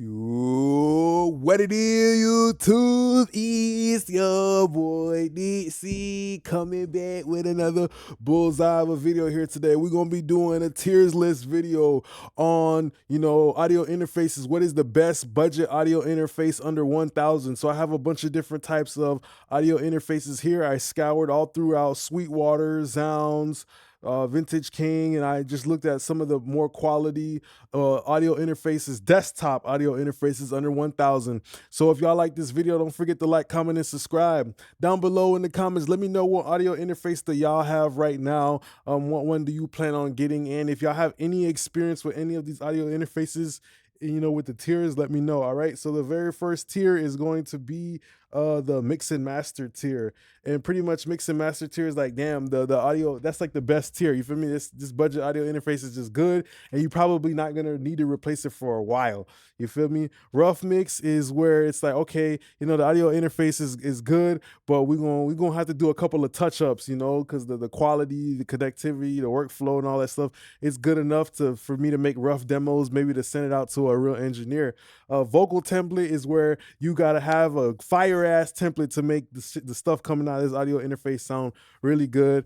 What it is, YouTube? It's your boy DC coming back with another bullseye of a video here today. We're gonna be doing a tiers list video on audio interfaces. What is the best budget audio interface under 1,000? So I have a bunch of different types of audio interfaces here. I scoured all throughout Sweetwater, Sounds, Vintage King, and I just looked at some of the more quality audio interfaces, desktop audio interfaces under 1,000. So if y'all like this video, don't forget to like, comment, and subscribe. Down below in the comments, let me know what audio interface that y'all have right now. What one do you plan on getting? And if y'all have any experience with any of these audio interfaces, with the tiers, let me know. All right, so the very first tier is going to be the mix and master tier, and pretty much mix and master tier is like, damn, the audio, that's like the best tier, you feel me? This budget audio interface is just good, and you're probably not gonna need to replace it for a while, you feel me? Rough mix is where it's like, okay, the audio interface is good, but we're gonna have to do a couple of touch-ups, because the quality, the connectivity, the workflow, and all that stuff is good enough for me to make rough demos, maybe to send it out to a real engineer. Vocal template is where you gotta have a fire ass template to make the stuff coming out of this audio interface sound really good.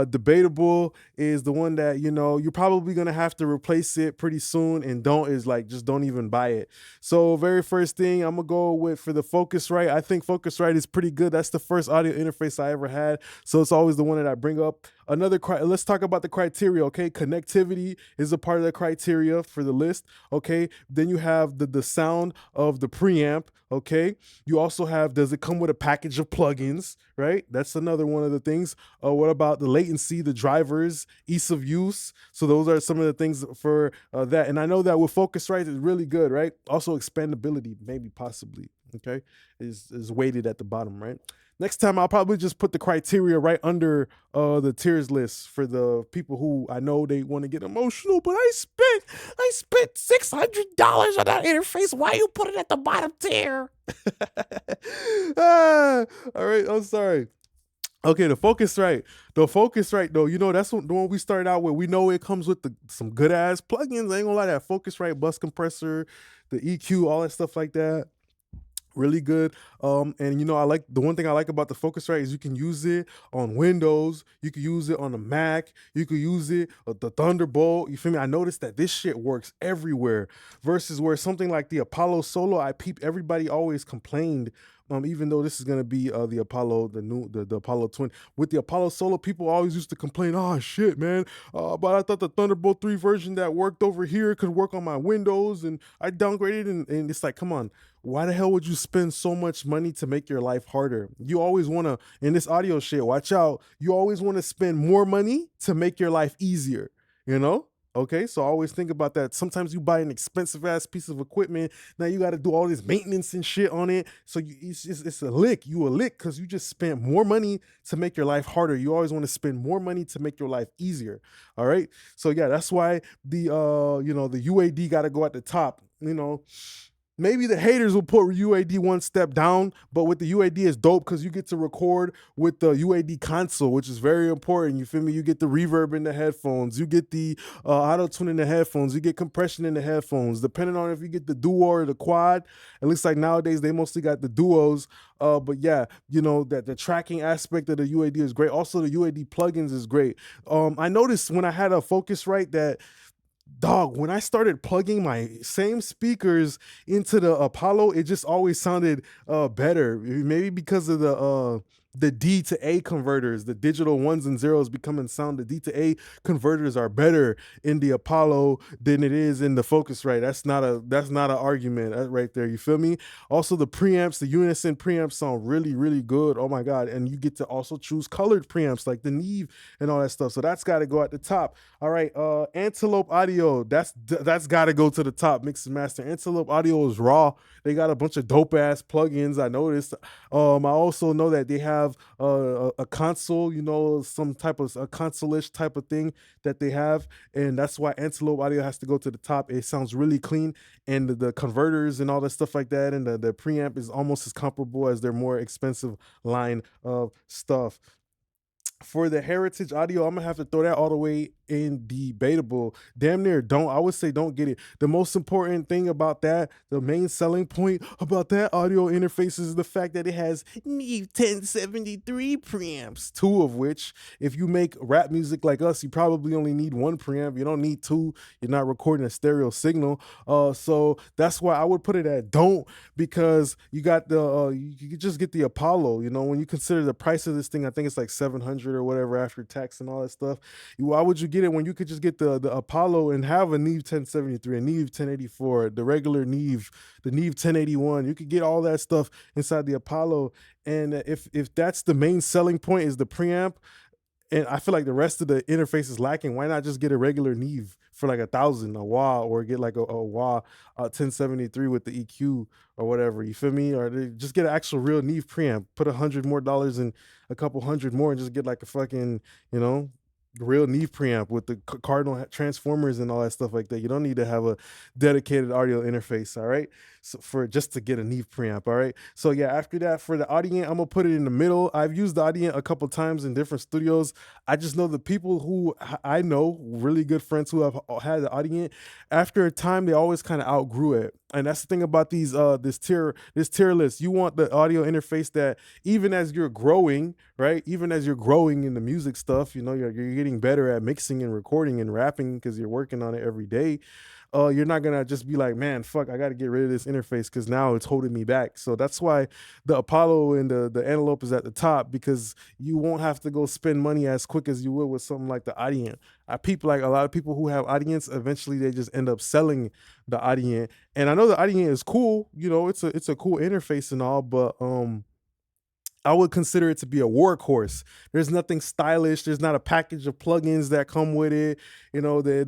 Debatable is the one that you're probably gonna have to replace it pretty soon, and just don't even buy it. So very first thing I'm gonna go with for the Focusrite. I think Focusrite is pretty good. That's the first audio interface I ever had, so it's always the one that I bring up. Let's talk about the criteria. Okay, connectivity is a part of the criteria for the list. Okay, then you have the sound of the preamp. Okay, you also have, does it come with a package of plugins, right? That's another one of the things. What about the latency, the drivers, ease of use? So those are some of the things for that. And I know that with Focusrite is really good, right? Also expandability, maybe possibly, okay, is weighted at the bottom, right? Next time, I'll probably just put the criteria right under the tiers list for the people who I know they want to get emotional, but I spent $600 on that interface. Why you put it at the bottom tier? All right, I'm sorry. Okay, the Focusrite though, that's the one we started out with. We know it comes with some good ass plugins. I ain't gonna lie, that Focusrite bus compressor, the EQ, all that stuff like that. Really good. And I like, the one thing I like about the Focusrite is you can use it on Windows, you can use it on the Mac, you can use it the Thunderbolt, you feel me? I noticed that this shit works everywhere, versus where something like the Apollo Solo, everybody always complained, even though this is gonna be the Apollo, the Apollo Twin. With the Apollo Solo, people always used to complain, oh shit, man, but I thought the Thunderbolt 3 version that worked over here could work on my Windows, and I downgraded, and it's like, come on, why the hell would you spend so much money to make your life harder? You always want to, in this audio shit, watch out, you always want to spend more money to make your life easier, Okay, so always think about that. Sometimes you buy an expensive ass piece of equipment, now you got to do all this maintenance and shit on it, so it's a lick. You a lick because you just spent more money to make your life harder. You always want to spend more money to make your life easier. All right, so yeah, that's why the the UAD got to go at the top. Maybe the haters will put UAD one step down, but with the UAD is dope because you get to record with the UAD console, which is very important. You feel me? You get the reverb in the headphones, you get the auto-tune in the headphones, you get compression in the headphones, depending on if you get the duo or the quad. It looks like nowadays they mostly got the duos, but yeah, that the tracking aspect of the UAD is great. Also, the UAD plugins is great. I noticed when I had a Focusrite that, dog, when I started plugging my same speakers into the Apollo, it just always sounded better. Maybe because of the D to A converters, the digital ones and zeros becoming sound. The D to A converters are better in the Apollo than it is in the Focusrite. That's not an argument right there. You feel me? Also, the preamps, the Unison preamps sound really, really good. Oh my god! And you get to also choose colored preamps like the Neve and all that stuff. So that's got to go at the top. All right, Antelope Audio. That's got to go to the top. Mix and master. Antelope Audio is raw. They got a bunch of dope ass plugins. I noticed. I also know that they have a console, some type of a console-ish type of thing that they have, and that's why Antelope Audio has to go to the top. It sounds really clean, and the converters and all that stuff like that, and the preamp is almost as comparable as their more expensive line of stuff. For the heritage audio, I'm gonna have to throw that all the way in debatable. Damn near don't. I would say don't get it. The most important thing about that, the main selling point about that audio interface is the fact that it has Neve 1073 preamps, two of which, if you make rap music like us, you probably only need one preamp. You don't need two. You're not recording a stereo signal. So that's why I would put it at don't, because you got the you could just get the Apollo. You know, when you consider the price of this thing, I think it's like 700 or whatever after tax and all that stuff. Why would you get it when you could just get the Apollo and have a Neve 1073, a Neve 1084, the regular Neve, the Neve 1081? You could get all that stuff inside the Apollo. And if that's the main selling point is the preamp, and I feel like the rest of the interface is lacking, why not just get a regular Neve for like 1,000 a wah, or get like a wah 1073 with the EQ or whatever? You feel me? Or just get an actual real Neve preamp, put $100 more in, a couple hundred more, and just get like a fucking, you know, real Neve preamp with the cardinal transformers and all that stuff like that. You don't need to have a dedicated audio interface, all right? So for just to get a Neve preamp, all right? So yeah, after that, for the Audient, I'm gonna put it in the middle. I've used the Audient a couple times in different studios. I just know the people who I know, really good friends who have had the Audient, after a time they always kind of outgrew it. And that's the thing about these this tier list. You want the audio interface that even as you're growing, right? Even as you're growing in the music stuff, you know, you're getting better at mixing and recording and rapping because you're working on it every day. You're not gonna just be like, man, fuck, I got to get rid of this interface because now it's holding me back. So that's why the Apollo and the Antelope is at the top, because you won't have to go spend money as quick as you would with something like the Audient. People, like a lot of people who have Audients, eventually they just end up selling the Audient. And I know the Audient is cool, you know, it's a cool interface and all, but I would consider it to be a workhorse. There's nothing stylish. There's not a package of plugins that come with it. You know, the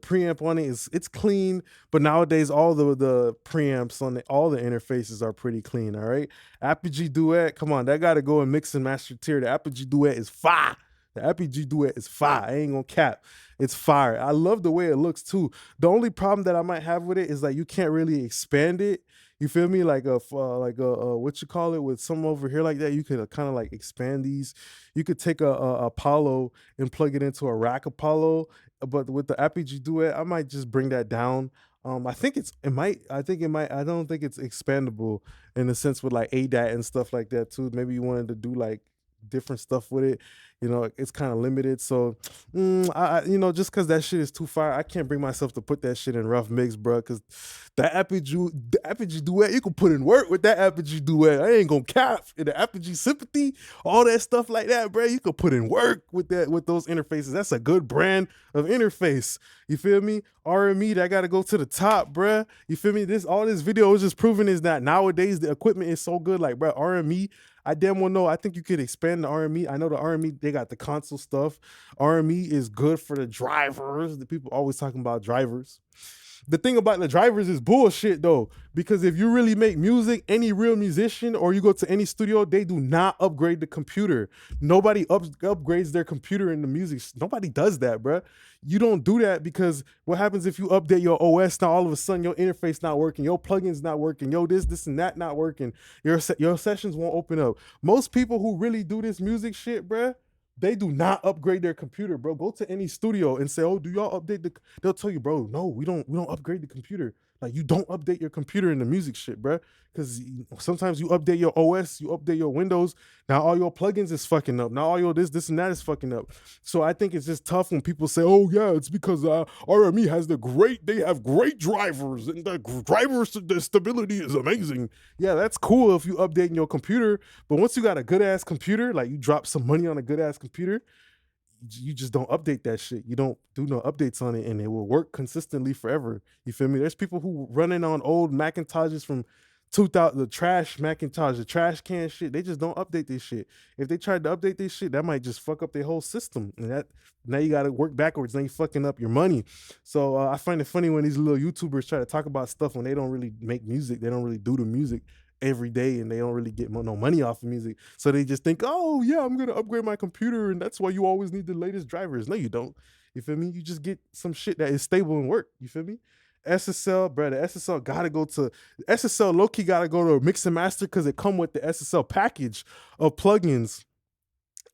preamp on it is, it's clean, but nowadays all the preamps on all the interfaces are pretty clean. All right, Apogee Duet, come on, that got to go in mix and master tier. The Apogee Duet is fire. The Apogee Duet is fire. I ain't gonna cap. It's fire. I love the way it looks too. The only problem that I might have with it is like you can't really expand it. You feel me? Like a what you call it, with some over here like that. You could kind of like expand these. You could take a Apollo and plug it into a rack Apollo, but with the Apogee Duet, I might just bring that down. I think it might. I think it might. I don't think it's expandable in a sense with like ADAT and stuff like that too. Maybe you wanted to do like different stuff with it. You know, it's kind of limited. So, you know, just because that shit is too far, I can't bring myself to put that shit in rough mix, bro. Because the Apogee Duet, you can put in work with that Apogee Duet. I ain't gonna cap. In the Apogee Sympathy, all that stuff like that, bro. You could put in work with that, with those interfaces. That's a good brand of interface. You feel me? RME, that got to go to the top, bruh. You feel me? All this video is just proving is that nowadays the equipment is so good. Like, bro, RME, I damn well know. I think you could expand the RME. I know the RME, they got the console stuff. RME is good for the drivers. The people always talking about drivers. The thing about the drivers is bullshit though, because if you really make music, any real musician, or you go to any studio, they do not upgrade the computer. Nobody upgrades their computer in the music. Nobody does that, bruh. You don't do that, because what happens if you update your OS? Now all of a sudden your interface not working, your plugins not working, this and that not working. Your sessions won't open up. Most people who really do this music shit, bruh, they do not upgrade their computer, bro. Go to any studio and say, "Oh, do y'all update the?" They'll tell you, "Bro, no, we don't upgrade the computer. Like, you don't update your computer in the music shit, bro. Because sometimes you update your OS, you update your Windows. Now all your plugins is fucking up. Now all your this and that is fucking up. So I think it's just tough when people say, "Oh yeah, it's because RME has they have great drivers and the stability is amazing." Yeah, that's cool if you updating your computer, but once you got a good ass computer, like you drop some money on a good ass computer, you just don't update that shit. You don't do no updates on it, and it will work consistently forever. You feel me? There's people who running on old Macintoshes from 2000, the trash Macintosh, the trash can shit. They just don't update this shit. If they tried to update this shit, that might just fuck up their whole system. And that, now you got to work backwards. Now you fucking up your money. So I find it funny when these little YouTubers try to talk about stuff when they don't really make music. They don't really do the music every day, and they don't really get no money off of music. So they just think, oh yeah, I'm gonna upgrade my computer, and that's why you always need the latest drivers. No, you don't. You feel me? You just get some shit that is stable and work. You feel me? SSL, bro, the SSL gotta go to SSL. Low-key gotta go to mix and master, because it come with the SSL package of plugins.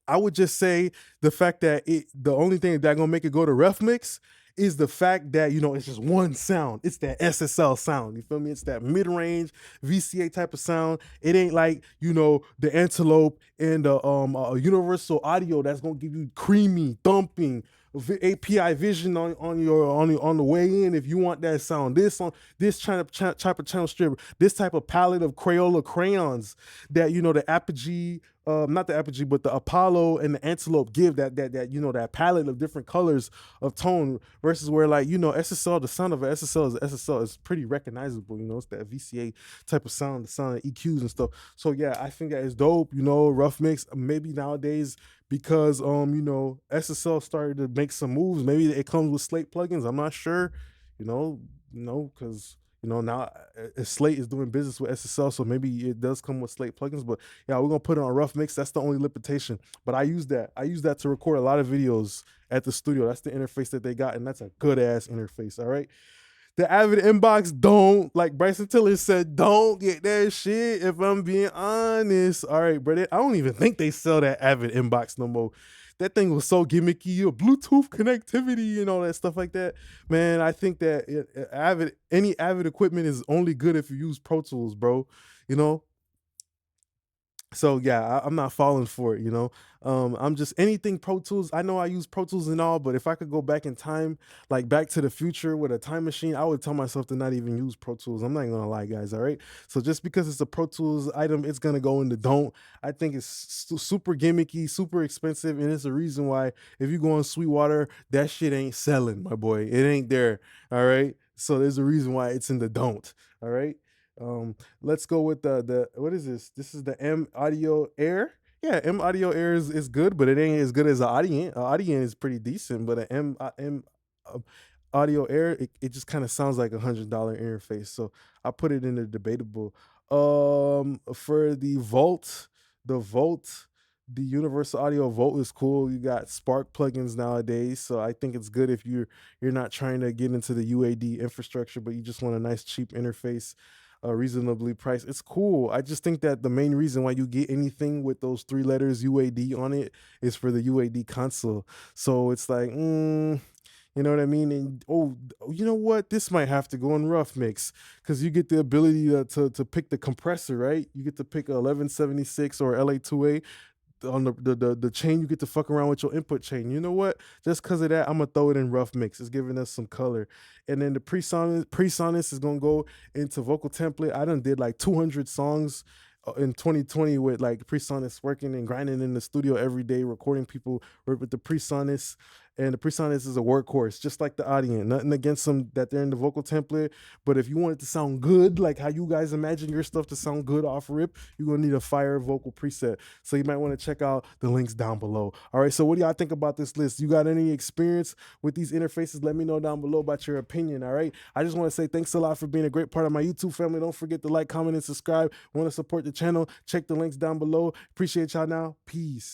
I would just say the fact that the only thing that gonna make it go to rough mix is the fact that, you know, it's just one sound. It's that SSL sound. You feel me? It's that mid-range VCA type of sound. It ain't like, you know, the Antelope and the Universal Audio that's gonna give you creamy, thumping API vision on the way in. If you want that sound, this type of channel strip, this type of palette of Crayola crayons that, you know, the Apogee, not the Apogee, but the Apollo and the Antelope give that you know, that palette of different colors of tone, versus where, like, you know, SSL, the sound of an SSL is pretty recognizable. You know, it's that VCA type of sound, the sound of EQs and stuff. So yeah, I think that is dope. You know, rough mix. Maybe nowadays, because you know, SSL started to make some moves. Maybe it comes with Slate plugins. I'm not sure. Because you know, now Slate is doing business with SSL, so maybe it does come with Slate plugins. But yeah, we're gonna put it on rough mix. That's the only limitation. But I use that to record a lot of videos at the studio. That's the interface that they got, and that's a good ass interface. All right. The Avid inbox, don't, like Bryson Tiller said, don't get that shit, if I'm being honest. All right, bro. I don't even think they sell that Avid inbox no more. That thing was so gimmicky, Bluetooth connectivity and all that stuff like that. Man, I think that any Avid equipment is only good if you use Pro Tools, bro. You know, so yeah, I'm not falling for it, you know. I'm just anything Pro Tools. I know I use Pro Tools and all, but if I could go back in time, like Back to the Future with a time machine, I would tell myself to not even use Pro Tools. I'm not gonna lie, guys. All right. So just because it's a Pro Tools item, it's gonna go into don't. I think it's super gimmicky, super expensive, and it's a reason why if you go on Sweetwater, that shit ain't selling, my boy. It ain't there. All right. So there's a reason why it's in the don't. All right. Let's go with the what is this? This is the M Audio Air. Yeah, M Audio Air is good, but it ain't as good as the Audient. Audient is pretty decent, but an M uh, Audio Air, it just kind of sounds like $100 interface. So I put it in the debatable. For the Volt, the Universal Audio Volt is cool. You got Spark plugins nowadays, so I think it's good if you're not trying to get into the UAD infrastructure, but you just want a nice cheap interface, reasonably priced. It's cool. I just think that the main reason why you get anything with those three letters UAD on it is for the UAD console. So it's like, you know what I mean? And you know what? This might have to go in rough mix because you get the ability to pick the compressor, right? You get to pick a 1176 or LA2A on the chain. You get to fuck around with your input chain. You know what? Just because of that, I'm gonna throw it in rough mix. It's giving us some color. And then the presonus is gonna go into vocal template. I done did like 200 songs in 2020 with like presonus, working and grinding in the studio every day, recording people with the presonus. And the presonus is a workhorse, just like the Audient. Nothing against them that they're in the vocal template, but if you want it to sound good, like how you guys imagine your stuff to sound good off rip, you're gonna need a fire vocal preset. So you might want to check out the links down below. All right, so what do y'all think about this list? You got any experience with these interfaces? Let me know down below about your opinion. All right, I just want to say thanks a lot for being a great part of my YouTube family. Don't forget to like, comment, and subscribe. Want to support the channel? Check the links down below. Appreciate y'all now. Peace.